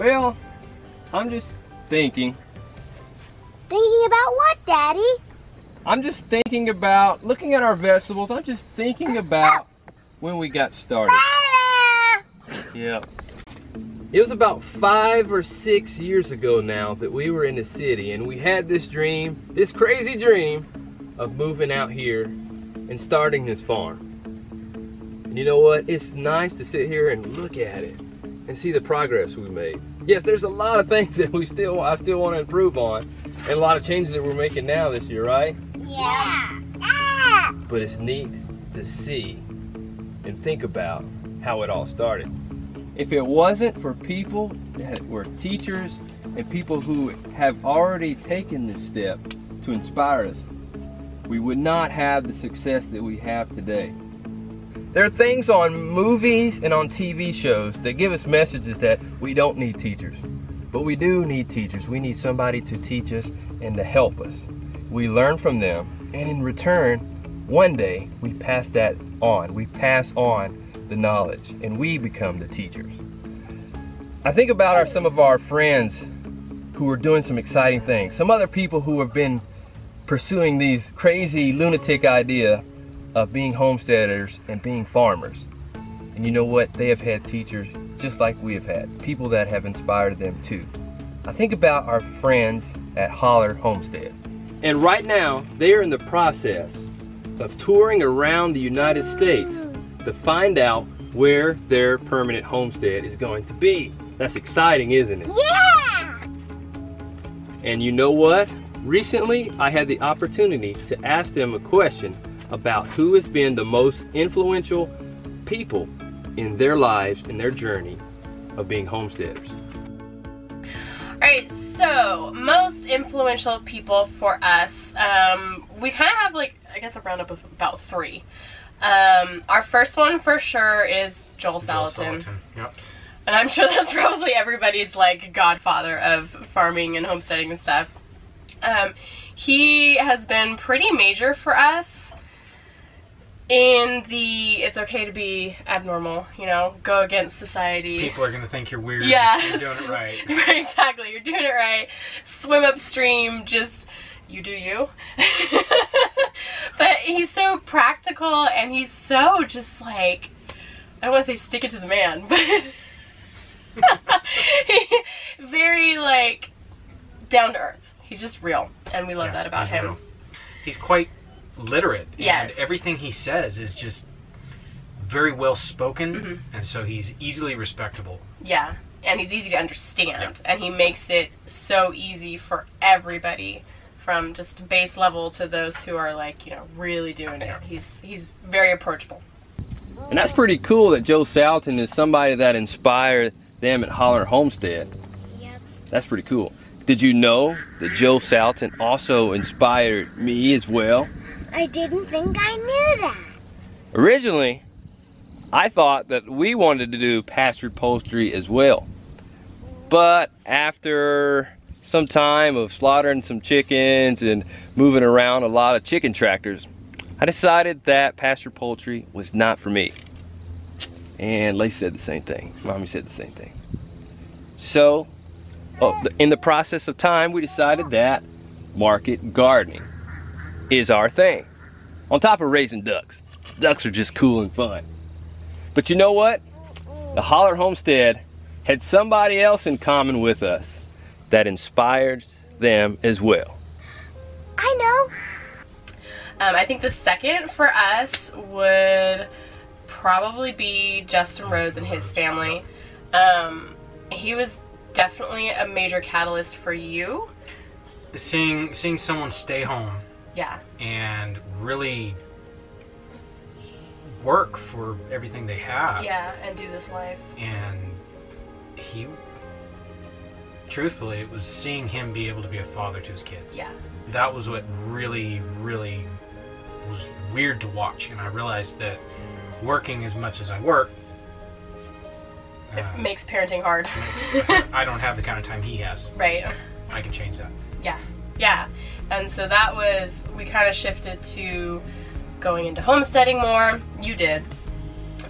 Well, I'm just thinking. Thinking about what, Daddy? I'm just thinking about looking at our vegetables. I'm just thinking about when we got started. Yep. It was about 5 or 6 years ago now that we were in the city, and we had this dream, this crazy dream of moving out here and starting this farm. And you know what? It's nice to sit here and look at it and see the progress we made. Yes, there's a lot of things that I still want to improve on, and a lot of changes that we're making now this year, right? Yeah. But it's neat to see and think about how it all started. If it wasn't for people that were teachers and people who have already taken this step to inspire us, we would not have the success that we have today. There are things on movies and on TV shows that give us messages that we don't need teachers. But we do need teachers. We need somebody to teach us and to help us. We learn from them, and in return, one day we pass that on. We pass on the knowledge, and we become the teachers. I think about some of our friends who are doing some exciting things. Some other people who have been pursuing these crazy lunatic idea of being homesteaders and being farmers. And you know what? They have had teachers just like we have had, people that have inspired them too. I think about our friends at Hollar Homestead. And right now, they are in the process of touring around the United States to find out where their permanent homestead is going to be. That's exciting, isn't it? Yeah! And you know what? Recently, I had the opportunity to ask them a question about who has been the most influential people in their lives, in their journey of being homesteaders. Alright, so most influential people for us, we kind of have like, I guess a roundup of about 3. Our first one for sure is Joel Salatin. Yep. And I'm sure that's probably everybody's like godfather of farming and homesteading and stuff. He has been pretty major for us in the it's okay to be abnormal, you know, go against society. People are going to think you're weird. Yeah. You're doing it right. Exactly, you're doing it right. Swim upstream, just you do you. But he's so practical, and he's so just like, I don't want to say stick it to the man, but very like down to earth. He's just real, and we love that about him. Real. He's quite literate, yes, and everything he says is just very well spoken, and so he's easily respectable. Yeah, and he's easy to understand, and he makes it so easy for everybody, from just base level to those who are like, you know, really doing it. He's very approachable. And that's pretty cool that Joe Salatin is somebody that inspired them at Hollar Homestead. Yep. That's pretty cool. Did you know that Joe Salatin also inspired me as well? I didn't think I knew that. Originally, I thought that we wanted to do pasture upholstery as well. But after some time of slaughtering some chickens and moving around a lot of chicken tractors, I decided that pasture poultry was not for me. And Lace said the same thing. Mommy said the same thing. So, in the process of time, we decided that market gardening is our thing. On top of raising ducks. Ducks are just cool and fun. But you know what? The Hollar Homestead had somebody else in common with us that inspired them as well. I know. I think the second for us would probably be Justin Rhodes and his family. He was definitely a major catalyst for you. Seeing someone stay home, yeah, and really work for everything they have. Yeah, and do this life. And he, truthfully, it was seeing him be able to be a father to his kids. Yeah. That was what really, really was weird to watch. And I realized that working as much as I work, it makes parenting hard. I don't have the kind of time he has. Right. I can change that. Yeah. Yeah. And so that was, we kind of shifted to going into homesteading more. You did.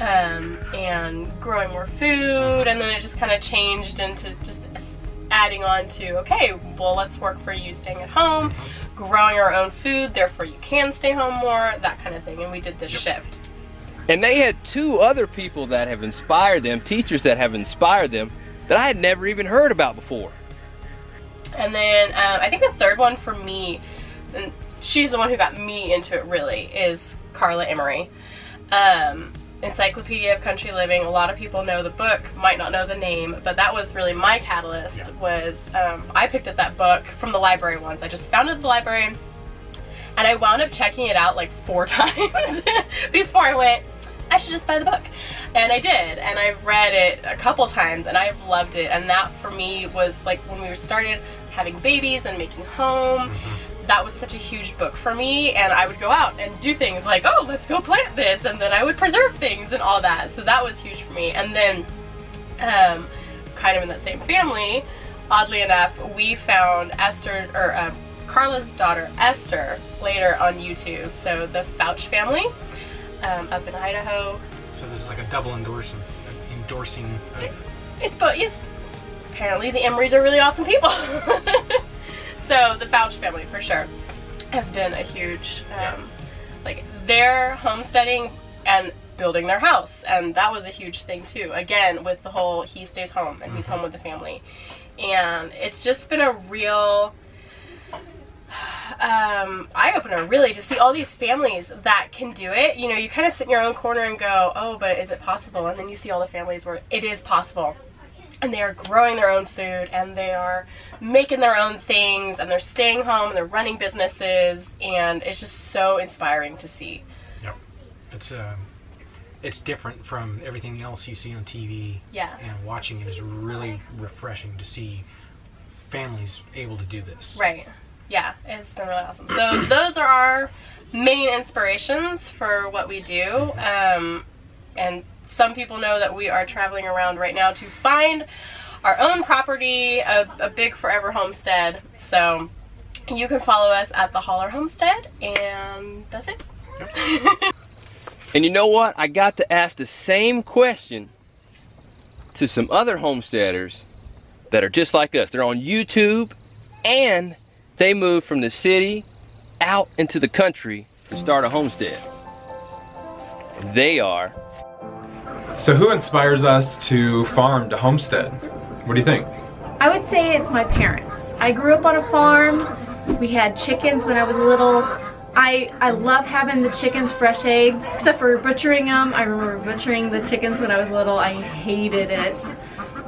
and growing more food, and then it just kind of changed into just adding on to, okay, well, let's work for you staying at home, growing our own food, therefore you can stay home more, that kind of thing, and we did this shift. And they had 2 other people that have inspired them, teachers that have inspired them, that I had never even heard about before. And then I think the third one for me, and she's the one who got me into it really, is Carla Emery. Encyclopedia of Country Living. A lot of people know the book, might not know the name, but that was really my catalyst. Was I picked up that book from the library once. I just found it at the library, and I wound up checking it out like 4 times before I went, I should just buy the book. And I did, and I've read it a couple times, and I've loved it. And that for me was like when we started having babies and making home. That was such a huge book for me, and I would go out and do things like, oh, let's go plant this, and then I would preserve things and all that. So that was huge for me. And then kind of in that same family, oddly enough, we found Esther, or Carla's daughter Esther, later on YouTube. So the Fouch family up in Idaho. So this is like a double endorsing of... It's apparently the Emerys are really awesome people. So the Fouch family, for sure, has been a huge, like, their homesteading and building their house, and that was a huge thing too. Again, with the whole he stays home and he's home with the family, and it's just been a real eye-opener, really, to see all these families that can do it. You know, you kind of sit in your own corner and go, oh, but is it possible? And then you see all the families where it is possible. And they are growing their own food, and they are making their own things, and they're staying home, and they're running businesses, and it's just so inspiring to see. Yep. It's different from everything else you see on TV. Yeah. And watching it is really refreshing to see families able to do this. Right. Yeah, it's been really awesome. So those are our main inspirations for what we do. And some people know that we are traveling around right now to find our own property, a big Forever Homestead. So you can follow us at the Hollar Homestead, and that's it. Yep. And you know what? I got to ask the same question to some other homesteaders that are just like us. They're on YouTube, and they moved from the city out into the country to start a homestead. They are... So who inspires us to farm, to homestead? What do you think? I would say it's my parents. I grew up on a farm. We had chickens when I was little. I love having the chickens fresh eggs, except for butchering them. I remember butchering the chickens when I was little. I hated it.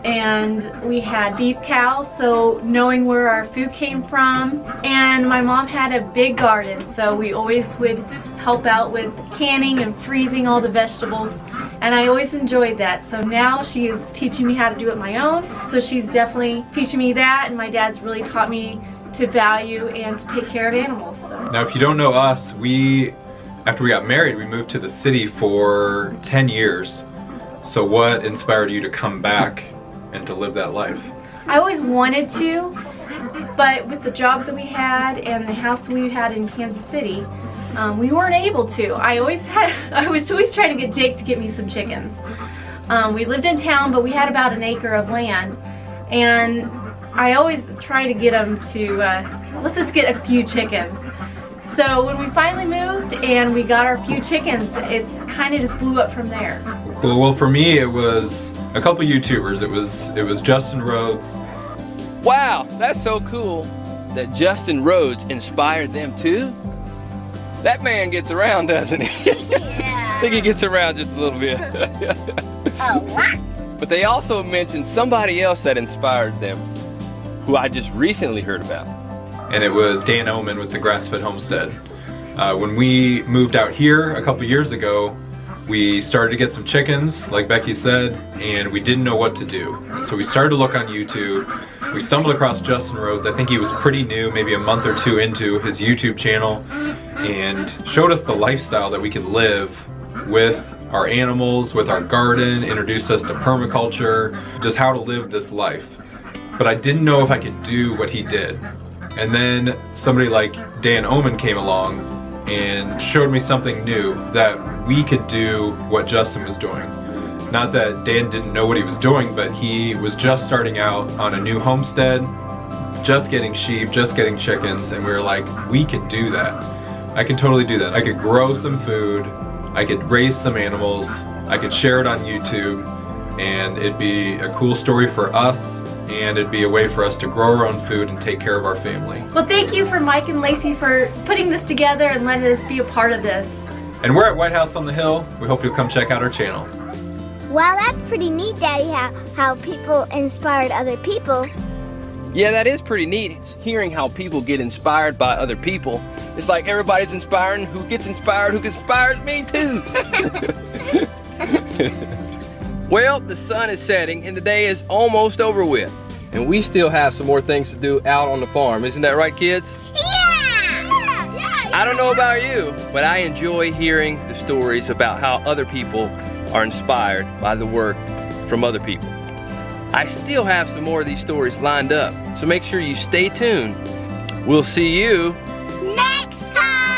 And we had beef cows, so knowing where our food came from. And my mom had a big garden, so we always would help out with canning and freezing all the vegetables. And I always enjoyed that. So now she is teaching me how to do it my own. So she's definitely teaching me that, and my dad's really taught me to value and to take care of animals. So. Now if you don't know us, after we got married, we moved to the city for 10 years. So what inspired you to come back and to live that life? I always wanted to, but with the jobs that we had and the house we had in Kansas City, we weren't able to. I was always trying to get Jake to get me some chickens. We lived in town, but we had about an acre of land, and I always try to get him to, let's just get a few chickens. So when we finally moved and we got our few chickens, it kind of just blew up from there. Cool. Well, for me, it was a couple YouTubers. It was Justin Rhodes. Wow, that's so cool that Justin Rhodes inspired them too. That man gets around, doesn't he? Yeah. I think he gets around just a little bit. A lot. But they also mentioned somebody else that inspired them, who I just recently heard about. And it was Dan Oman with the Grass-Fed Homestead. When we moved out here a couple years ago, we started to get some chickens, like Becky said, and we didn't know what to do. So we started to look on YouTube. We stumbled across Justin Rhodes. I think he was pretty new, maybe a month or two into his YouTube channel, and showed us the lifestyle that we could live with our animals, with our garden, introduced us to permaculture, just how to live this life. But I didn't know if I could do what he did. And then somebody like Dan Oman came along and showed me something new, that we could do what Justin was doing. Not that Dan didn't know what he was doing, but he was just starting out on a new homestead, just getting sheep, just getting chickens, and we were like, we could do that. I can totally do that. I could grow some food, I could raise some animals, I could share it on YouTube, and it'd be a cool story for us, and it'd be a way for us to grow our own food and take care of our family. Well, thank you for Mike and Lacey for putting this together and letting us be a part of this. And we're at White House on the Hill. We hope you'll come check out our channel. Wow, that's pretty neat, Daddy, how people inspired other people. Yeah, that is pretty neat, hearing how people get inspired by other people. It's like everybody's inspiring who gets inspired, who inspires me too. Well, the sun is setting and the day is almost over with. And we still have some more things to do out on the farm. Isn't that right, kids? Yeah! I don't know about you, but I enjoy hearing the stories about how other people are inspired by the work from other people. I still have some more of these stories lined up, so make sure you stay tuned. We'll see you Next time!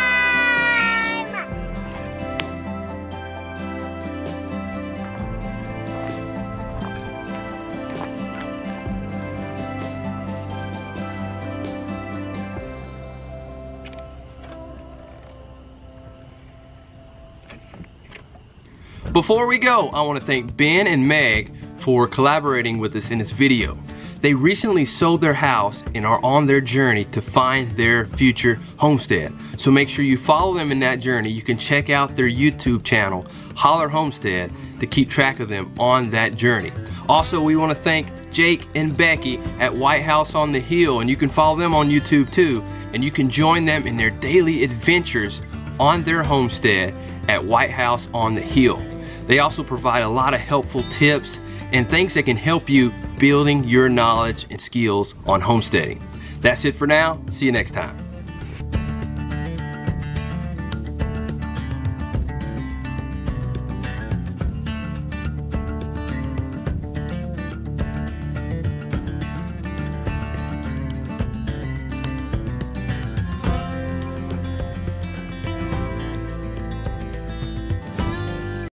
Before we go, I want to thank Ben and Meg for collaborating with us in this video. They recently sold their house and are on their journey to find their future homestead. So make sure you follow them in that journey. You can check out their YouTube channel, Hollar Homestead, to keep track of them on that journey. Also, we want to thank Jake and Becky at White House on the Hill, and you can follow them on YouTube too, and you can join them in their daily adventures on their homestead at White House on the Hill. They also provide a lot of helpful tips and things that can help you building your knowledge and skills on homesteading. That's it for now. See you next time.